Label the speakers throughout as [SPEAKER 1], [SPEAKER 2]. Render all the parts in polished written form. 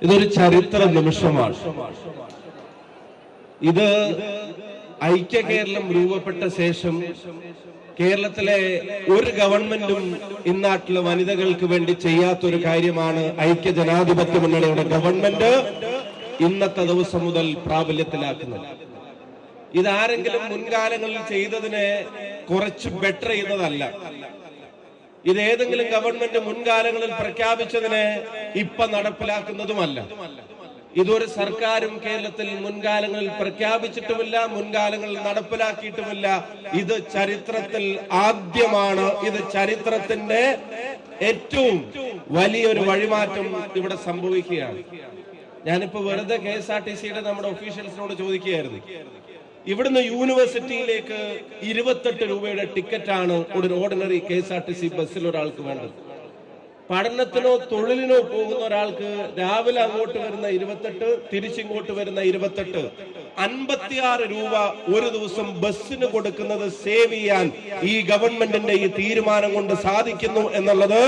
[SPEAKER 1] ഇതൊരു ചരിത്ര നിമിഷമാണ്. ഇത് ഐക്യ കേരളം രൂപപ്പെട്ട ശേഷം കേരളത്തിലെ ഒരു ഗവൺമെന്റും ഇന്നാട്ടിലെ വനിതകൾക്ക് വേണ്ടി ചെയ്യാത്തൊരു കാര്യമാണ് ഐക്യ ജനാധിപത്യ മുന്നണിയുടെ ഗവൺമെന്റ് ഇന്നത്തെ ദിവസം മുതൽ പ്രാബല്യത്തിലാക്കുന്നത്. ഇതാരെങ്കിലും മുൻകാലങ്ങളിൽ ചെയ്തതിനെ കുറച്ച് ബെറ്റർ ചെയ്യുന്നതല്ല. ഇത് ഏതെങ്കിലും ഗവൺമെന്റ് മുൻകാലങ്ങളിൽ പ്രഖ്യാപിച്ചതിനെ ഇപ്പൊ നടപ്പിലാക്കുന്നതുമല്ല. ഇതൊരു സർക്കാരും കേരളത്തിൽ മുൻകാലങ്ങളിൽ പ്രഖ്യാപിച്ചിട്ടുമില്ല, മുൻകാലങ്ങളിൽ നടപ്പിലാക്കിയിട്ടുമില്ല. ഇത് ചരിത്രത്തിൽ ആദ്യമാണ്. ഇത് ചരിത്രത്തിന്റെ ഏറ്റവും വലിയൊരു വഴിമാറ്റം ഇവിടെ സംഭവിക്കുകയാണ്. ഞാനിപ്പോ വെറുതെ KSRTCയുടെ നമ്മുടെ ഒഫീഷ്യൽസിനോട് ചോദിക്കുകയായിരുന്നു. ഇവിടുന്ന് യൂണിവേഴ്സിറ്റിയിലേക്ക് 28 രൂപയുടെ ടിക്കറ്റാണ് ഒരു ഓർഡിനറി KSRTC ബസ്സിൽ ഒരാൾക്ക് വേണ്ടത്. പഠനത്തിനോ തൊഴിലിനോ പോകുന്ന ഒരാൾക്ക് രാവിലെ അങ്ങോട്ട് വരുന്ന 28, തിരിച്ചിങ്ങോട്ട് വരുന്ന 28, 56 രൂപ ഒരു ദിവസം ബസ്സിന് കൊടുക്കുന്നത് സേവ് ചെയ്യാൻ ഈ ഗവൺമെന്റിന്റെ ഈ തീരുമാനം കൊണ്ട് സാധിക്കുന്നു എന്നുള്ളത്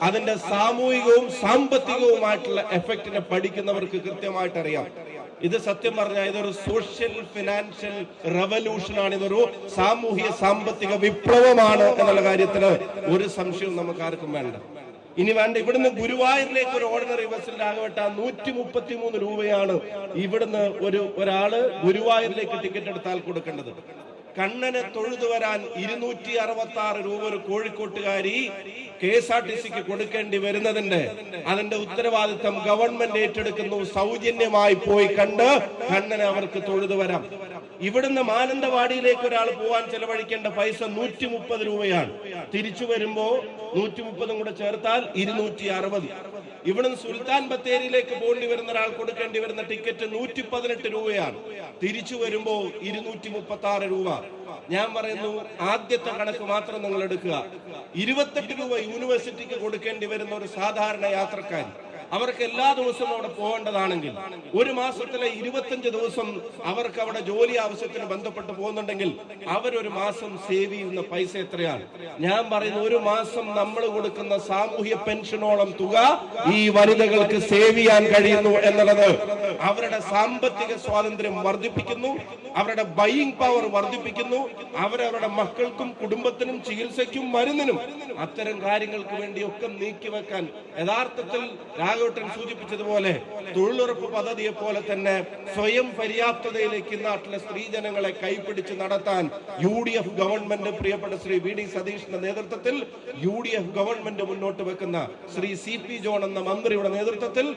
[SPEAKER 1] അതിന്റെ സാമൂഹികവും സാമ്പത്തികവുമായിട്ടുള്ള എഫക്റ്റിനെ പഠിക്കുന്നവർക്ക് കൃത്യമായിട്ട് അറിയാം. ഇത് സത്യം പറഞ്ഞാൽ ഇതൊരു സോഷ്യൽ ഫിനാൻഷ്യൽ റവല്യൂഷനാണ്. ഇതൊരു സാമൂഹിക സാമ്പത്തിക വിപ്ലവമാണ് എന്നുള്ള കാര്യത്തില് ഒരു സംശയവും നമുക്ക് ആർക്കും വേണ്ട. ഇനി വേണ്ട, ഇവിടുന്ന് ഗുരുവായൂരിലേക്ക് ഒരു ഓർഡിനറി ബസ്സിൽ ആകട്ടെ 133 രൂപയാണ് ഇവിടുന്ന് ഒരാള് ഗുരുവായൂരിലേക്ക് ടിക്കറ്റ് എടുത്താൽ കൊടുക്കേണ്ടത്. കണ്ണനെ തൊഴുതു വരാൻ 266 രൂപ ഒരു കോഴിക്കോട്ടുകാരി KSRTCക്ക് കൊടുക്കേണ്ടി വരുന്നതിന്റെ അതിന്റെ ഉത്തരവാദിത്തം ഗവൺമെന്റ് ഏറ്റെടുക്കുന്നു. സൗജന്യമായി പോയി കണ്ട് കണ്ണനെ അവർക്ക് തൊഴുതു വരാം. ഇവിടുന്ന് മാനന്തവാടിയിലേക്ക് ഒരാൾ പോവാൻ ചെലവഴിക്കേണ്ട പൈസ 130 രൂപയാണ്. തിരിച്ചു വരുമ്പോ 130 കൂടെ ചേർത്താൽ 260. ഇവിടുന്ന് സുൽത്താൻ ബത്തേരിയിലേക്ക് പോകേണ്ടി വരുന്ന ഒരാൾ കൊടുക്കേണ്ടി വരുന്ന ടിക്കറ്റ് 118 രൂപയാണ്. തിരിച്ചു വരുമ്പോ 236 രൂപ. ഞാൻ പറയുന്നു, ആദ്യത്തെ കണക്ക് മാത്രം നിങ്ങൾ എടുക്കുക. 28 രൂപ യൂണിവേഴ്സിറ്റിക്ക് കൊടുക്കേണ്ടി വരുന്ന ഒരു സാധാരണ യാത്രക്കാരൻ, അവർക്ക് എല്ലാ ദിവസവും അവിടെ പോകേണ്ടതാണെങ്കിൽ ഒരു മാസത്തിലെ 25 ദിവസം അവർക്ക് അവിടെ ജോലി ആവശ്യത്തിന് ബന്ധപ്പെട്ട് പോകുന്നുണ്ടെങ്കിൽ അവരൊരു മാസം സേവ് ചെയ്യുന്ന പൈസ എത്രയാണ്? ഞാൻ പറയുന്നു, ഒരു മാസം നമ്മൾ കൊടുക്കുന്ന സാമൂഹ്യ പെൻഷനോളം തുക ഈ വനിതകൾക്ക് സേവ് ചെയ്യാൻ കഴിയുന്നു എന്നുള്ളത് അവരുടെ സാമ്പത്തിക സ്വാതന്ത്ര്യം വർദ്ധിപ്പിക്കുന്നു, അവരുടെ ബൈയിങ് പവർ വർദ്ധിപ്പിക്കുന്നു, അവരവരുടെ മക്കൾക്കും കുടുംബത്തിനും ചികിത്സയ്ക്കും മരുന്നിനും അത്തരം കാര്യങ്ങൾക്ക് വേണ്ടിയൊക്കെ നീക്കിവെക്കാൻ യഥാർത്ഥത്തിൽ രാഘവട്ടൻ സൂചിപ്പിച്ചതുപോലെ തൊഴിലുറപ്പ് പദ്ധതിയെ പോലെ തന്നെ സ്വയം പര്യാപ്തതയിലേക്ക് നാട്ടിലെ സ്ത്രീജനങ്ങളെ കൈപിടിച്ച് നടത്താൻ UDF ഗവൺമെന്റ്, പ്രിയപ്പെട്ട ശ്രീ VD സതീഷിന്റെ നേതൃത്വത്തിൽ UDF ഗവൺമെന്റ് മുന്നോട്ട് വെക്കുന്ന ശ്രീ CP ജോൺ എന്ന മന്ത്രിയുടെ നേതൃത്വത്തിൽ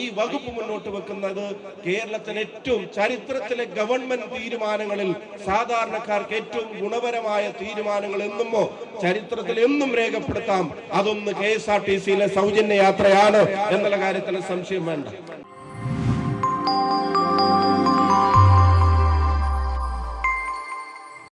[SPEAKER 1] ഈ വകുപ്പ് മുന്നോട്ട് വെക്കുന്നത് കേരളത്തിലെ ഏറ്റവും ചരിത്രത്തിലെ ഗവൺമെന്റ് തീരുമാനങ്ങളിൽ സാധാരണക്കാർക്ക് ഏറ്റവും ഗുണപരമായ തീരുമാനങ്ങൾ എന്നുമോ ചരിത്രത്തിൽ എന്നും രേഖപ്പെടുത്താം. അതൊന്ന് KSRTCയിലെ സൗജന്യ യാത്രയാണ് എന്നുള്ള കാര്യത്തിൽ സംശയം വേണ്ട.